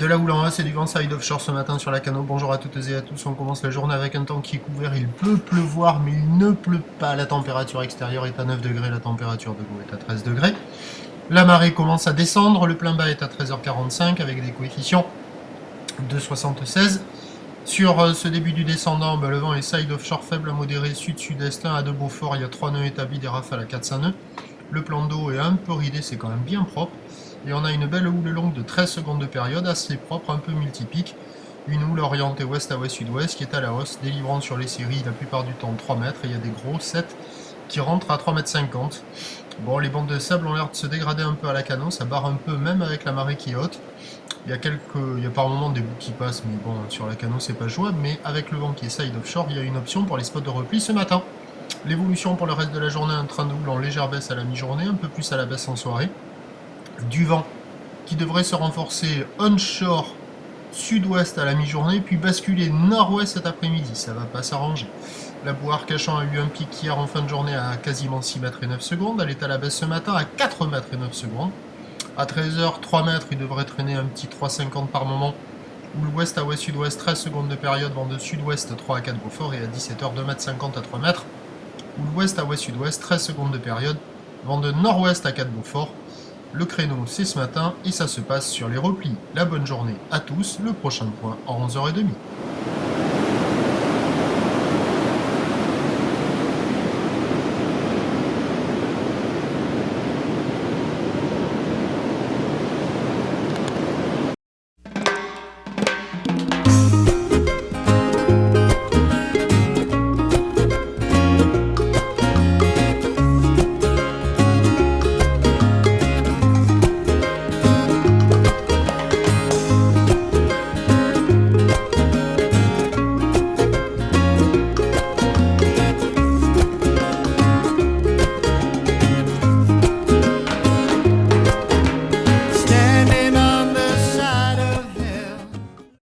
la houle en A, c'est du vent side offshore ce matin sur la Cano. Bonjour à toutes et à tous. On commence la journée avec un temps qui est couvert. Il peut pleuvoir, mais il ne pleut pas. La température extérieure est à 9 degrés. La température de l'eau est à 13 degrés. La marée commence à descendre. Le plein bas est à 13h45 avec des coefficients de 76. Sur ce début du descendant, le vent est side offshore faible à modéré sud-sud-est 1 à 2 Beaufort. Il y a 3 nœuds établis, des rafales à 400 nœuds. Le plan d'eau est un peu ridé, c'est quand même bien propre. Et on a une belle houle longue de 13 secondes de période, assez propre, un peu multipique. Une houle orientée ouest à ouest-sud-ouest qui est à la hausse, délivrant sur les séries la plupart du temps 3 mètres. Et il y a des gros 7 qui rentrent à 3,50 m. Bon, les bandes de sable ont l'air de se dégrader un peu à la Cano, ça barre un peu même avec la marée qui est haute. Il y a par moments des bouts qui passent, mais bon, sur la Cano c'est pas jouable. Mais avec le vent qui est side offshore, il y a une option pour les spots de repli ce matin. L'évolution pour le reste de la journée, un train de houle en légère baisse à la mi-journée, un peu plus à la baisse en soirée. Du vent qui devrait se renforcer onshore sud-ouest à la mi-journée, puis basculer nord-ouest cet après-midi. Ça va pas s'arranger. La boue Arcachon a eu un pic hier en fin de journée à quasiment 6 mètres et 9 secondes. Elle est à la baisse ce matin à 4 mètres et 9 secondes. À 13h, 3 mètres, il devrait traîner un petit 3,50 par moment. Houle ouest à ouest-sud-ouest, 13 secondes de période, vent de sud-ouest 3 à 4 Beaufort, et à 17h, 2,50 m à 3 mètres. Houle ouest à ouest-sud-ouest, 13 secondes de période, vent de nord-ouest à 4 Beaufort. Le créneau, c'est ce matin, et ça se passe sur les replis. La bonne journée à tous, le prochain point en 11h30.